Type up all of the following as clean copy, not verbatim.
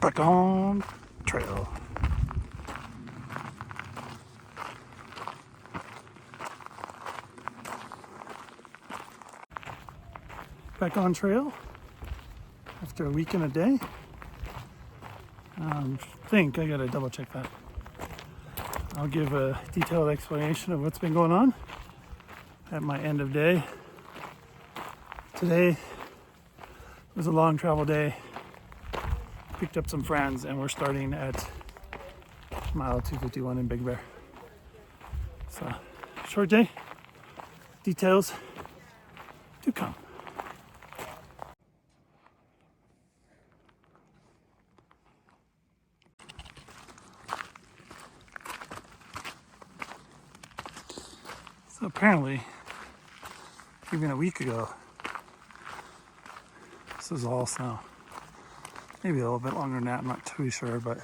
Back on trail. Back on trail after a week and a day. Think I gotta double check that. I'll give a detailed explanation of what's been going on at my end of day. Today was a long travel day. Picked up some friends and we're starting at mile 251 in Big Bear. So, short day, details to come. So apparently, even a week ago, this was all snow. Maybe a little bit longer than that, I'm not too sure, but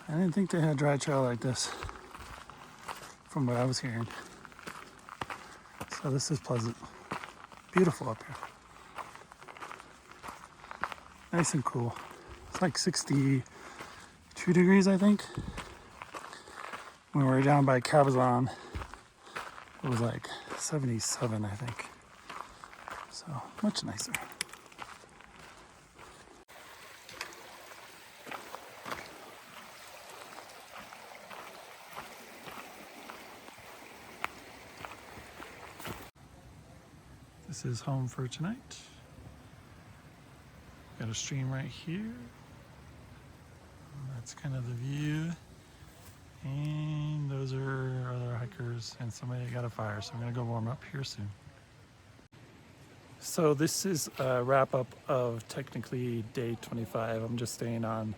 I didn't think they had a dry trail like this from what I was hearing. So this is pleasant. Beautiful up here. Nice and cool. It's like 62 degrees, I think. When we were down by Cabazon, it was like 77, I think. So much nicer. This is home for tonight. Got a stream right here. That's kind of the view. And those are other hikers and somebody got a fire. So I'm gonna go warm up here soon. So this is a wrap up of technically day 25. I'm just staying on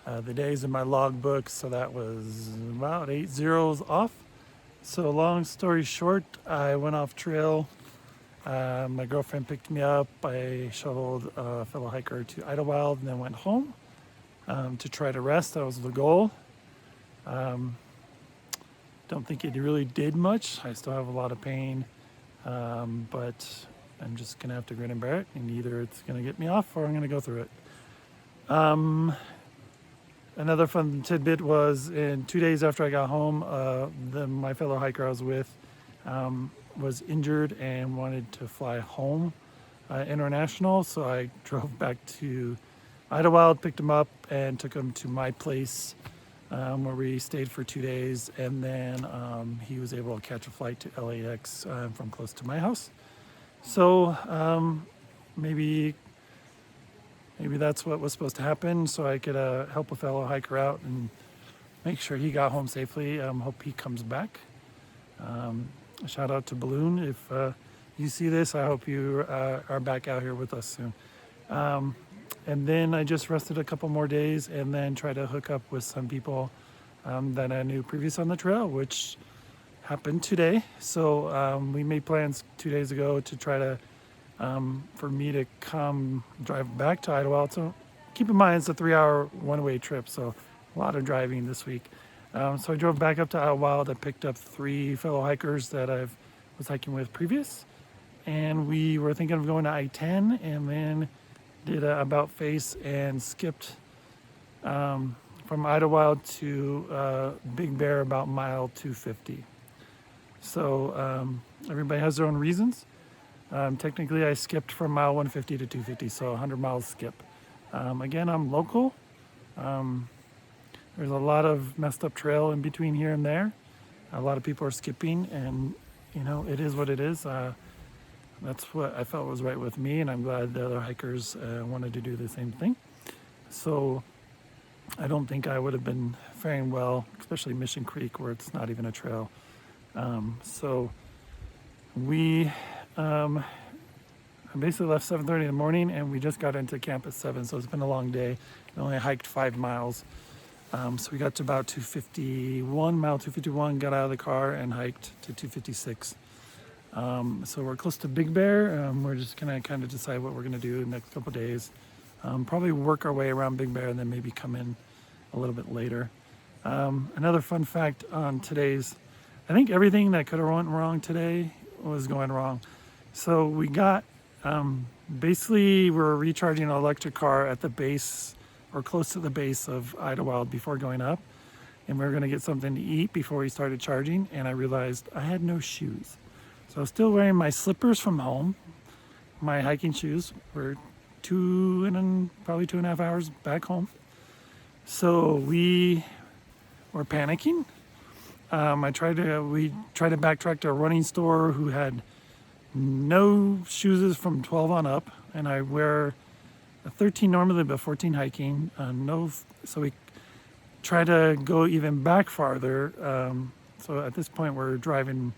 the days in my logbook. So that was about 8 zeros off. So long story short, I went off trail. My girlfriend picked me up. I shuttled a fellow hiker to Idlewild and then went home to try to rest. That was the goal. Don't think it really did much. I still have a lot of pain, but I'm just gonna have to grin and bear it, and either it's gonna get me off or I'm gonna go through it. Another fun tidbit was in 2 days after I got home, my fellow hiker I was with was injured and wanted to fly home international, so I drove back to Idlewild, picked him up and took him to my place where we stayed for 2 days, and then he was able to catch a flight to LAX from close to my house. So maybe that's what was supposed to happen, so I could help a fellow hiker out and make sure he got home safely. Hope he comes back. Shout out to Balloon. If you see this, I hope you are back out here with us soon. And then I just rested a couple more days and then tried to hook up with some people that I knew previous on the trail, which happened today. So we made plans 2 days ago to try to, for me to come drive back to Idlewild. So keep in mind, it's a 3-hour one-way trip, so a lot of driving this week. So I drove back up to Idlewild. I picked up 3 fellow hikers that I was hiking with previous. And we were thinking of going to I-10 and then did a about face and skipped from Idlewild to Big Bear about mile 250. So everybody has their own reasons. Technically I skipped from mile 150 to 250, so 100 miles skip. Again, I'm local. There's a lot of messed up trail in between here and there. A lot of people are skipping, and you know, it is what it is. That's what I felt was right with me, and I'm glad the other hikers wanted to do the same thing. So I don't think I would have been faring well, especially Mission Creek where it's not even a trail. So we basically left 7:30 in the morning and we just got into camp at 7, so it's been a long day. We only hiked 5 miles. So we got to about 251, mile 251, got out of the car and hiked to 256. So we're close to Big Bear. We're just gonna kind of decide what we're gonna do the next couple of days. Probably work our way around Big Bear and then maybe come in a little bit later. Another fun fact on today's, I think everything that could have went wrong today was going wrong. So we got, basically we're recharging an electric car at the base or close to the base of Idlewild before going up. And we were going to get something to eat before we started charging. And I realized I had no shoes. So I was still wearing my slippers from home. My hiking shoes were probably 2.5 hours back home. So we were panicking. We tried to backtrack to a running store who had no shoes from 12 on up, and I wear a 13 normally, but 14 hiking. So we tried to go even back farther. So at this point, we're driving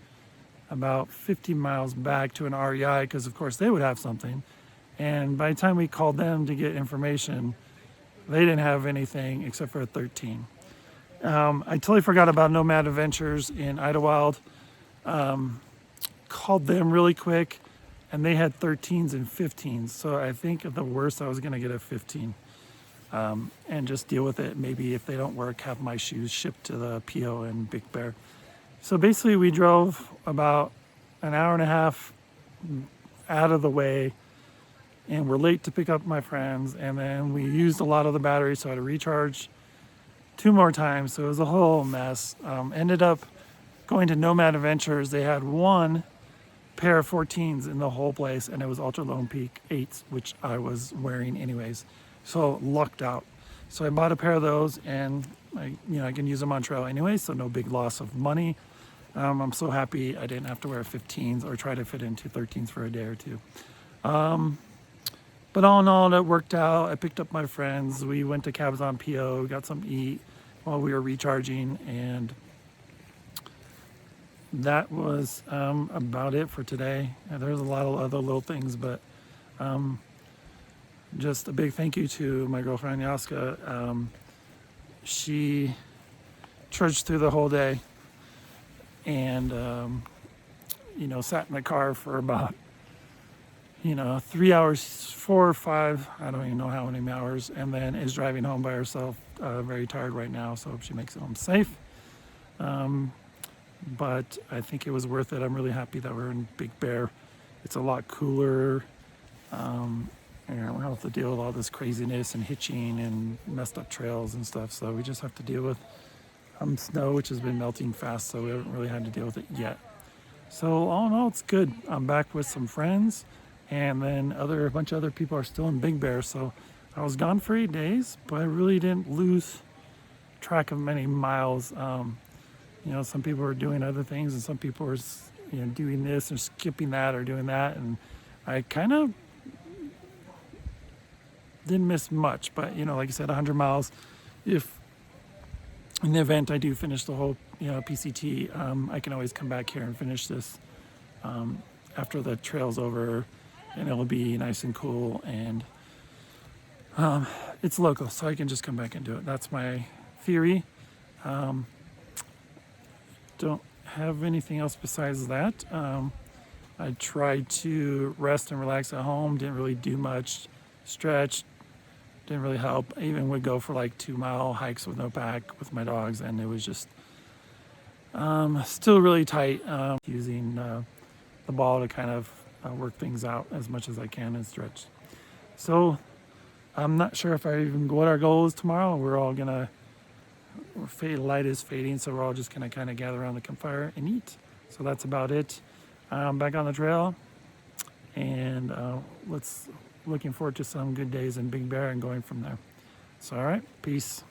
about 50 miles back to an REI because, of course, they would have something. And by the time we called them to get information, they didn't have anything except for a 13. I totally forgot about Nomad Adventures in Idlewild. Called them really quick, and they had 13s and 15s. So I think at the worst, I was going to get a 15 and just deal with it. Maybe if they don't work, have my shoes shipped to the PO in Big Bear. So basically, we drove about an hour and a half out of the way, and we're late to pick up my friends. And then we used a lot of the battery, so I had to recharge 2 more times. So it was a whole mess. Ended up going to Nomad Adventures. They had 1 pair of 14s in the whole place, and it was Ultra Lone Peak 8s, which I was wearing anyways. So lucked out. So I bought a pair of those, and I can use them on trail anyway, so no big loss of money. I'm so happy I didn't have to wear 15s or try to fit into 13s for a day or two. But all in all, that worked out. I picked up my friends. We went to Cabazon PO, got some eat while we were recharging, and that was about it for today. There's a lot of other little things, but just a big thank you to my girlfriend Yaska. She trudged through the whole day and sat in the car for about 3 hours, 4 or 5, I don't even know how many hours, and then is driving home by herself, very tired right now, so hope she makes it home safe. But I think it was worth it. I'm really happy that we're in Big Bear. It's a lot cooler, and we don't have to deal with all this craziness and hitching and messed up trails and stuff, so we just have to deal with snow, which has been melting fast, so we haven't really had to deal with it yet. So all in all, it's good. I'm back with some friends, and then a bunch of other people are still in Big Bear. So I was gone for 8 days, but I really didn't lose track of many miles. Some people were doing other things, and some people were doing this or skipping that or doing that, and I kind of didn't miss much. But like I said, 100 miles. If in the event I do finish the whole PCT, I can always come back here and finish this after the trail's over, and it'll be nice and cool, and it's local, so I can just come back and do it. That's my theory. Don't have anything else besides that. I tried to rest and relax at home, didn't really do much. Stretch didn't really help. I even would go for like 2-mile hikes with no pack with my dogs, and it was just still really tight, using the ball to kind of work things out as much as I can and stretch. So I'm not sure what our goal is tomorrow. Light is fading, so we're all just gonna kind of gather around the campfire and eat. So that's about it. Back on the trail, and looking forward to some good days in Big Bear and going from there. So all right, peace.